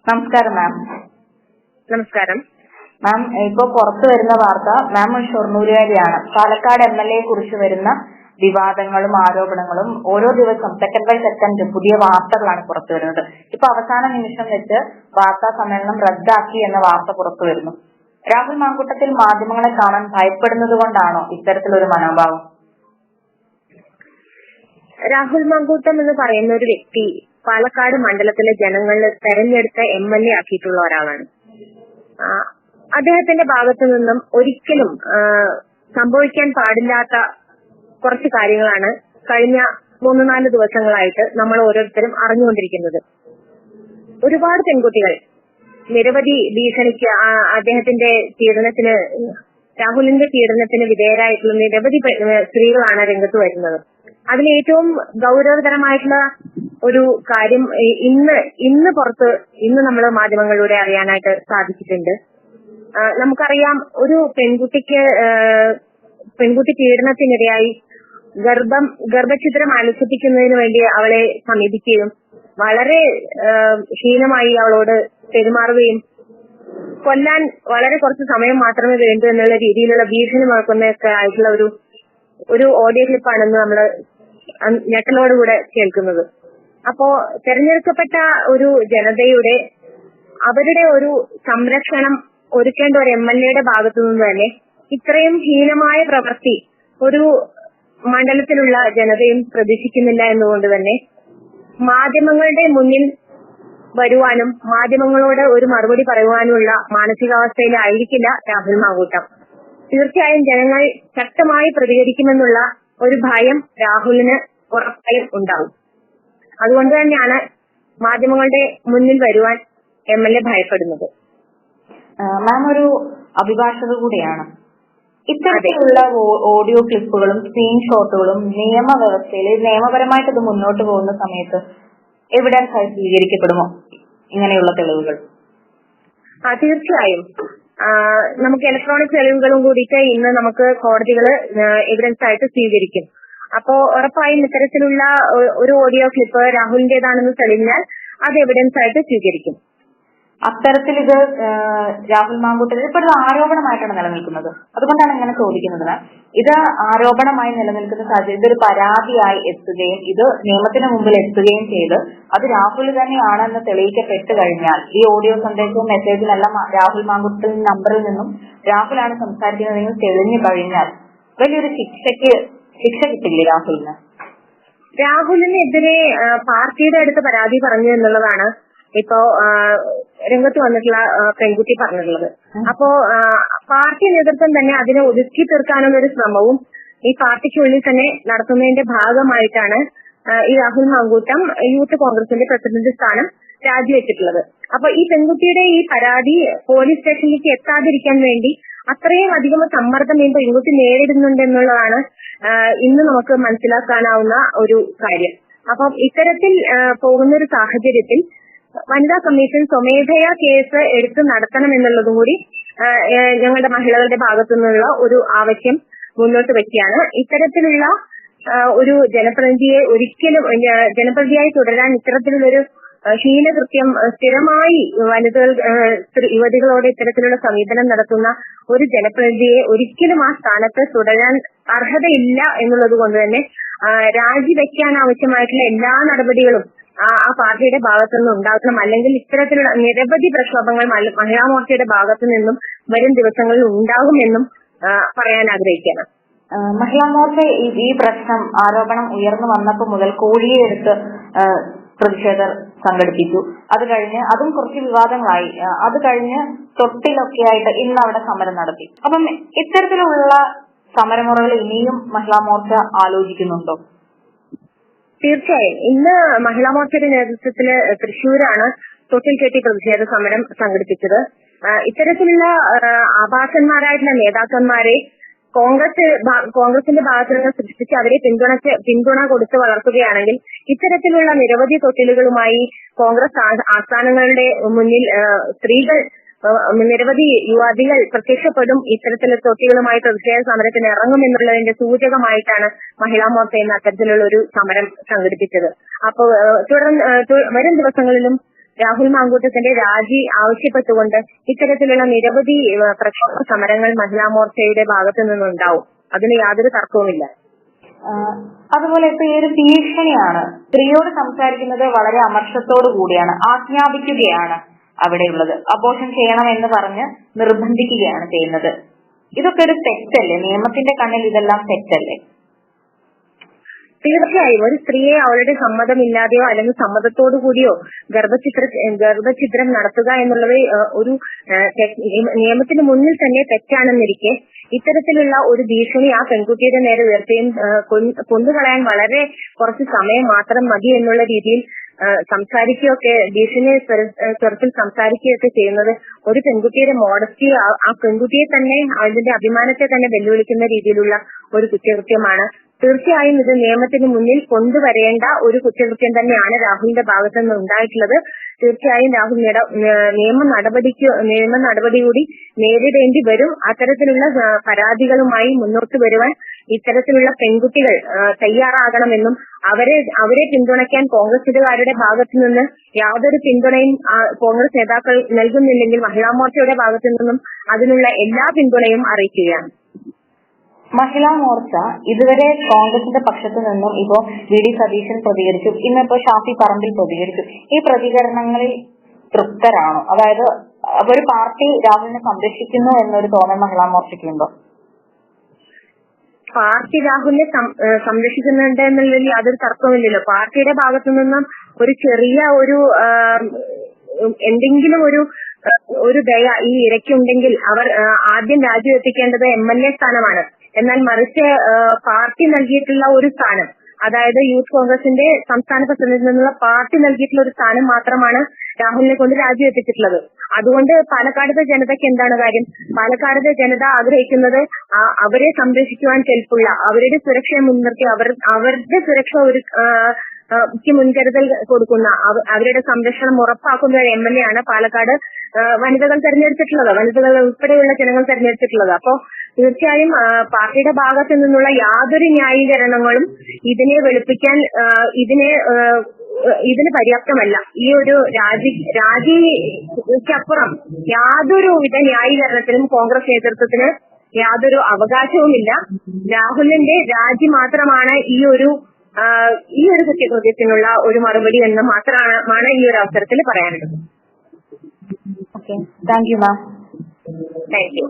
നമസ്കാരം മാം. നമസ്കാരം മാം, ഇപ്പൊ പുറത്തു വരുന്ന വാർത്ത, മാം ഷൊർണൂരുകാരിയാണ്. പാലക്കാട് MLA കുറിച്ച് വരുന്ന വിവാദങ്ങളും ആരോപണങ്ങളും ഓരോ ദിവസം സെക്കൻഡ് ബൈ സെക്കൻഡ് പുതിയ വാർത്തകളാണ് പുറത്തു വരുന്നത്. ഇപ്പൊ അവസാന നിമിഷം വെച്ച് വാർത്താ സമ്മേളനം റദ്ദാക്കി എന്ന വാർത്ത പുറത്തു വരുന്നു. രാഹുൽ മാങ്കൂട്ടത്തിൽ മാധ്യമങ്ങളെ കാണാൻ ഭയപ്പെടുന്നത് കൊണ്ടാണോ ഇത്തരത്തിലൊരു മനോഭാവം? രാഹുൽ മാങ്കൂട്ടം എന്ന് പറയുന്ന ഒരു വ്യക്തി പാലക്കാട് മണ്ഡലത്തിലെ ജനങ്ങൾ തെരഞ്ഞെടുത്ത MLA ആക്കിയിട്ടുള്ള ഒരാളാണ്. അദ്ദേഹത്തിന്റെ ഭാഗത്തു നിന്നും ഒരിക്കലും സംഭവിക്കാൻ പാടില്ലാത്ത കുറച്ച് കാര്യങ്ങളാണ് കഴിഞ്ഞ 3-4 ദിവസങ്ങളായിട്ട് നമ്മൾ ഓരോരുത്തരും അറിഞ്ഞുകൊണ്ടിരിക്കുന്നത്. ഒരുപാട് പെൺകുട്ടികൾ നിരവധി ഭീഷണിക്ക് അദ്ദേഹത്തിന്റെ പീഡനത്തിന്, രാഹുലിന്റെ പീഡനത്തിന് വിധേയരായിട്ടുള്ള നിരവധി സ്ത്രീകളാണ് രംഗത്ത് വരുന്നത്. അതിൽ ഏറ്റവും ഗൗരവതരമായിട്ടുള്ള ഒരു കാര്യം ഇന്ന് നമ്മൾ മാധ്യമങ്ങളിലൂടെ അറിയാനായിട്ട് സാധിച്ചിട്ടുണ്ട്. നമുക്കറിയാം, ഒരു പെൺകുട്ടി പീഡനത്തിനിരയായി ഗർഭഛിദ്രം അലസിപ്പിക്കുന്നതിന് വേണ്ടി അവളെ സമീപിക്കുകയും വളരെ ഹീനമായി അവളോട് പെരുമാറുകയും കൊല്ലാൻ വളരെ കുറച്ച് സമയം മാത്രമേ വേണ്ടൂ എന്നുള്ള രീതിയിലുള്ള ഭീഷണി മുഴക്കുന്നൊക്കെ ആയിട്ടുള്ള ഒരു ഓഡിയോ ക്ലിപ്പാണെന്ന് നമ്മൾ ഞെട്ടലോടുകൂടെ കേൾക്കുന്നത്. അപ്പോ തെരഞ്ഞെടുക്കപ്പെട്ട ഒരു ജനതയുടെ അവരുടെ ഒരു സംരക്ഷണം ഒരുക്കേണ്ട ഒരു MLA ഭാഗത്തു നിന്ന് തന്നെ ഇത്രയും ഹീനമായ പ്രവൃത്തി ഒരു മണ്ഡലത്തിലുള്ള ജനതയും പ്രതീക്ഷിക്കുന്നില്ല എന്നുകൊണ്ട് തന്നെ മാധ്യമങ്ങളുടെ മുന്നിൽ വരുവാനും മാധ്യമങ്ങളോട് ഒരു മറുപടി പറയുവാനുമുള്ള മാനസികാവസ്ഥയിലായിരിക്കില്ല രാഹുൽ മാങ്കൂട്ടം. തീർച്ചയായും ജനങ്ങൾ ശക്തമായി പ്രതികരിക്കുമെന്നുള്ള ഒരു ഭയം രാഹുലിന് ഉറപ്പായും ഉണ്ടാവും. അതുകൊണ്ട് തന്നെയാണ് മാധ്യമങ്ങളുടെ മുന്നിൽ വരുവാൻ MLA ഭയപ്പെടുന്നത്. മാം ഒരു അഭിഭാഷക കൂടിയാണ്. ഇത്തരത്തിലുള്ള ഓഡിയോ ക്ലിപ്പുകളും സ്ക്രീൻഷോട്ടുകളും നിയമവ്യവസ്ഥയിൽ നിയമപരമായിട്ട് ഇത് മുന്നോട്ട് പോകുന്ന സമയത്ത് എവിഡൻസ് ആയി സ്വീകരിക്കപ്പെടുമോ ഇങ്ങനെയുള്ള തെളിവുകൾ? തീർച്ചയായും നമുക്ക് ഇലക്ട്രോണിക് തെളിവുകളും കൂടിയിട്ട് ഇന്ന് നമുക്ക് കോടതികള് എവിഡൻസ് ആയിട്ട് സ്വീകരിക്കും. അപ്പോ ഉറപ്പായും ഇത്തരത്തിലുള്ള ഒരു ഓഡിയോ ക്ലിപ്പ് രാഹുലിന്റേതാണെന്ന് തെളിഞ്ഞാൽ അത് എവിഡൻസ് ആയിട്ട് സ്വീകരിക്കും. അത്തരത്തിൽ ഇത് രാഹുൽ മാങ്കൂട്ടത്തിൽ ഇപ്പോൾ ഒരു ആരോപണമായിട്ടാണ് നിലനിൽക്കുന്നത്. അതുകൊണ്ടാണ് ഇങ്ങനെ ചോദിക്കുന്നത്. ഇത് ആരോപണമായി നിലനിൽക്കുന്ന സാഹചര്യം ഇതൊരു പരാതിയായി എത്തുകയും ഇത് നിയമത്തിന് മുമ്പിൽ എത്തുകയും ചെയ്ത് അത് രാഹുൽ തന്നെയാണെന്ന് തെളിയിക്കപ്പെട്ട് കഴിഞ്ഞാൽ ഈ ഓഡിയോ സന്ദേശവും മെസ്സേജിനെല്ലാം രാഹുൽ മാങ്കൂട്ടത്തിൽ നമ്പറിൽ നിന്നും രാഹുലാണ് സംസാരിക്കുന്നതെങ്കിൽ തെളിഞ്ഞു കഴിഞ്ഞാൽ വലിയൊരു ശിക്ഷ കിട്ടില്ലേ രാഹുലിന്? രാഹുലിനെതിരെ പാർട്ടിയുടെ അടുത്ത് പരാതി പറഞ്ഞു എന്നുള്ളതാണ് ഇപ്പോ രംഗത്ത് വന്നിട്ടുള്ള പെൺകുട്ടി പറഞ്ഞിട്ടുള്ളത്. അപ്പോ പാർട്ടി നേതൃത്വം തന്നെ അതിനെ ഒതുക്കി തീർക്കാനുള്ള ഒരു ശ്രമവും ഈ പാർട്ടിക്കുള്ളിൽ തന്നെ നടത്തുന്നതിന്റെ ഭാഗമായിട്ടാണ് ഈ രാഹുൽ മാങ്കൂട്ടം യൂത്ത് കോൺഗ്രസിന്റെ പ്രസിഡന്റ് സ്ഥാനം രാജിവെച്ചിട്ടുള്ളത്. അപ്പൊ ഈ പെൺകുട്ടിയുടെ ഈ പരാതി പോലീസ് സ്റ്റേഷനിലേക്ക് എത്താതിരിക്കാൻ വേണ്ടി അത്രയും അധികം സമ്മർദ്ദം ഈ പെൺകുട്ടി നേരിടുന്നുണ്ടെന്നുള്ളതാണ് ഇന്ന് നമുക്ക് മനസ്സിലാക്കാനാവുന്ന ഒരു കാര്യം. അപ്പം ഇത്തരത്തിൽ പോകുന്ന ഒരു സാഹചര്യത്തിൽ വനിതാ കമ്മീഷൻ സ്വമേധയാ കേസ് എടുത്ത് നടത്തണം എന്നുള്ളതും കൂടി ഞങ്ങളുടെ മഹിളകളുടെ ഭാഗത്തു നിന്നുള്ള ഒരു ആവശ്യം മുന്നോട്ട് വെക്കുകയാണ്. ഇത്തരത്തിലുള്ള ഒരു ജനപ്രതിയായി തുടരാൻ ഇത്തരത്തിലുള്ളൊരു ഹീനകൃത്യം സ്ഥിരമായി യുവതികളോട് ഇത്തരത്തിലുള്ള സമീപനം നടത്തുന്ന ഒരു ജനപ്രതിനിധിയെ ഒരിക്കലും ആ സ്ഥാനത്ത് തുടരാൻ അർഹതയില്ല എന്നുള്ളത് കൊണ്ട് തന്നെ രാജിവെക്കാൻ ആവശ്യമായിട്ടുള്ള എല്ലാ നടപടികളും ആ പാർട്ടിയുടെ ഭാഗത്തുനിന്ന് ഉണ്ടാകണം. അല്ലെങ്കിൽ ഇത്തരത്തിലുള്ള നിരവധി പ്രക്ഷോഭങ്ങൾ മഹിളാ മോർച്ചയുടെ ഭാഗത്തു നിന്നും വരും ദിവസങ്ങളിൽ ഉണ്ടാകുമെന്നും പറയാൻ ആഗ്രഹിക്കുകയാണ്. മഹിളാ മോർച്ച ഈ പ്രശ്നം ആരോപണം ഉയർന്നു വന്നപ്പോൾ മുതൽ കോഴിയെ എടുത്ത് പ്രതിഷേധം സംഘടിപ്പിച്ചു. അത് കഴിഞ്ഞ് അതും കുറച്ച് വിവാദങ്ങളായി. അത് കഴിഞ്ഞ് തൊട്ടിലൊക്കെ ആയിട്ട് ഇന്ന് അവിടെ സമരം നടത്തി. അപ്പം ഇത്തരത്തിലുള്ള സമരമുറകൾ ഇനിയും മഹിളാ മോർച്ച ആലോചിക്കുന്നുണ്ടോ? തീർച്ചയായും ഇന്ന് മഹിളാ മോർച്ചയുടെ നേതൃത്വത്തില് തൃശ്ശൂരാണ് തൊട്ടിൽ കെട്ടി പ്രതിഷേധ സമരം സംഘടിപ്പിച്ചത്. ഇത്തരത്തിലുള്ള ആഭാസന്മാരായിട്ടുള്ള നേതാക്കന്മാരെ കോൺഗ്രസിന്റെ ഭാഗത്തു നിന്ന് സൃഷ്ടിച്ച് അവരെ പിന്തുണ കൊടുത്ത് വളർത്തുകയാണെങ്കിൽ ഇത്തരത്തിലുള്ള നിരവധി തൊട്ടിലുകളുമായി കോൺഗ്രസ് ആസ്ഥാനങ്ങളുടെ മുന്നിൽ സ്ത്രീകൾ നിരവധി യുവതികൾ പ്രത്യക്ഷപ്പെടും. ഇത്തരത്തിലുള്ള തൊട്ടികളുമായി പ്രതിഷേധ സമരത്തിന് ഇറങ്ങുമെന്നുള്ളതിന്റെ സൂചകമായിട്ടാണ് മഹിളാ മോർച്ച എന്ന അത്തരത്തിലുള്ള ഒരു സമരം സംഘടിപ്പിച്ചത്. അപ്പോൾ വരും ദിവസങ്ങളിലും രാഹുൽ മാങ്കൂട്ടത്തിന്റെ രാജി ആവശ്യപ്പെട്ടുകൊണ്ട് ഇത്തരത്തിലുള്ള നിരവധി പ്രക്ഷോഭ സമരങ്ങൾ മഹിളാ മോർച്ചയുടെ ഭാഗത്തു നിന്നുണ്ടാവും. അതിന് യാതൊരു തർക്കവുമില്ല. അതുപോലെ ഇപ്പൊ ഈ ഒരു ഭീഷണിയാണ്, സ്ത്രീയോട് സംസാരിക്കുന്നത് വളരെ അമർഷത്തോടു കൂടിയാണ്, ആജ്ഞാപിക്കുകയാണ് അവിടെയുള്ളത്. അബോർഷൻ ചെയ്യണം എന്ന് പറഞ്ഞ് നിർബന്ധിക്കുകയാണ് ചെയ്യുന്നത്. ഇതൊക്കെ ഒരു തെറ്റല്ലേ? നിയമത്തിന്റെ കണ്ണിൽ ഇതെല്ലാം തെറ്റല്ലേ? തീർച്ചയായും ഒരു സ്ത്രീയെ അവളുടെ സമ്മതമില്ലാതെയോ അല്ലെങ്കിൽ സമ്മതത്തോടു കൂടിയോ ഗർഭഛിദ്രം നടത്തുക എന്നുള്ളത് ഒരു നിയമത്തിന് മുന്നിൽ തന്നെ തെറ്റാണെന്നിരിക്കെ ഇത്തരത്തിലുള്ള ഒരു ഭീഷണി ആ പെൺകുട്ടിയുടെ നേരെ ഉയർത്തുകയും കൊന്നുകളയാൻ വളരെ കുറച്ച് സമയം മാത്രം മതി എന്നുള്ള രീതിയിൽ സംസാരിക്കുകയൊക്കെ, ഭീഷണി സ്വരത്തിൽ സംസാരിക്കുകയൊക്കെ ചെയ്യുന്നത് ഒരു പെൺകുട്ടിയുടെ മോഡസ്റ്റി, ആ പെൺകുട്ടിയെ തന്നെ അതിന്റെ അഭിമാനത്തെ തന്നെ വെല്ലുവിളിക്കുന്ന രീതിയിലുള്ള ഒരു കുറ്റകൃത്യമാണ്. തീർച്ചയായും ഇത് നിയമത്തിന് മുന്നിൽ കൊണ്ടുവരേണ്ട ഒരു കുറ്റകൃത്യം തന്നെയാണ് രാഹുലിന്റെ ഭാഗത്തു നിന്ന് ഉണ്ടായിട്ടുള്ളത്. തീർച്ചയായും രാഹുൽ നിയമ നടപടി കൂടി നേരിടേണ്ടി വരും. അത്തരത്തിലുള്ള പരാതികളുമായി മുന്നോട്ട് വരുവാൻ ഇത്തരത്തിലുള്ള പെൺകുട്ടികൾ തയ്യാറാകണമെന്നും അവരെ പിന്തുണയ്ക്കാൻ കോൺഗ്രസുകാരുടെ ഭാഗത്തു നിന്ന് യാതൊരു പിന്തുണയും കോൺഗ്രസ് നേതാക്കൾ നൽകുന്നില്ലെങ്കിൽ മഹിളാ മോർച്ചയുടെ ഭാഗത്തു നിന്നും അതിനുള്ള എല്ലാ പിന്തുണയും അറിയിക്കുകയാണ്. മഹിളാ മോർച്ച ഇതുവരെ കോൺഗ്രസിന്റെ പക്ഷത്തു നിന്നും ഇപ്പോ വി ഡി സതീശൻ പ്രതികരിച്ചു, ഇന്നിപ്പോ ഷാഫി പറമ്പിൽ പ്രതികരിച്ചു. ഈ പ്രതികരണങ്ങളിൽ തൃപ്തരാണോ? അതായത് ഒരു പാർട്ടി രാഹുലിനെ സംരക്ഷിക്കുന്നു എന്നൊരു തോന്നൽ മഹിളാ മോർച്ചയ്ക്കുണ്ടോ? പാർട്ടി രാഹുലിനെ സംരക്ഷിക്കുന്നുണ്ട് എന്നുള്ളതിൽ യാതൊരു തർക്കമില്ലല്ലോ. പാർട്ടിയുടെ ഭാഗത്തു നിന്നും ഒരു ചെറിയ എന്തെങ്കിലും ഒരു ദയ ഈ ഇരയ്ക്കുണ്ടെങ്കിൽ അവർ ആദ്യം രാജിവെപ്പിക്കേണ്ടത് MLA സ്ഥാനമാണ്. എന്നാൽ മറിച്ച് പാർട്ടി നൽകിയിട്ടുള്ള ഒരു സ്ഥാനം, അതായത് യൂത്ത് കോൺഗ്രസിന്റെ സംസ്ഥാന പ്രസിഡന്റിൽ നിന്നുള്ള പാർട്ടി നൽകിയിട്ടുള്ള ഒരു സ്ഥാനം മാത്രമാണ് രാഹുലിനെ കൊണ്ട് രാജിവെപ്പിച്ചിട്ടുള്ളത്. അതുകൊണ്ട് പാലക്കാടത്തെ ജനതയ്ക്ക് എന്താണ് കാര്യം? പാലക്കാടത്തെ ജനത ആഗ്രഹിക്കുന്നത് അവരെ സംരക്ഷിക്കുവാൻ കെൽപ്പുള്ള, അവരുടെ സുരക്ഷയെ മുൻനിർത്തി അവരുടെ സുരക്ഷ മുൻകരുതൽ കൊടുക്കുന്ന, അവരുടെ സംരക്ഷണം ഉറപ്പാക്കുന്ന ഒരു MLA ആണ് പാലക്കാട് വനിതകൾ തെരഞ്ഞെടുത്തിട്ടുള്ളത്, വനിതകൾ ഉൾപ്പെടെയുള്ള ജനങ്ങൾ തെരഞ്ഞെടുത്തിട്ടുള്ളത്. അപ്പോ തീർച്ചയായും പാർട്ടിയുടെ ഭാഗത്തു നിന്നുള്ള യാതൊരു ന്യായീകരണങ്ങളും ഇതിനെ വെളുപ്പിക്കാൻ ഇതിന് പര്യാപ്തമല്ല. ഈ ഒരു രാജിക്കപ്പുറം യാതൊരുവിധ ന്യായീകരണത്തിനും കോൺഗ്രസ് നേതൃത്വത്തിന് യാതൊരു അവകാശവുമില്ല. രാഹുലിന്റെ രാജി മാത്രമാണ് ഈ ഒരു കുറ്റകൃത്യത്തിനുള്ള ഒരു മറുപടി എന്ന് മാത്രമാണ് ഈ ഒരു അവസരത്തിൽ പറയാനുള്ളത്. Okay, thank you ma'am. Thank you.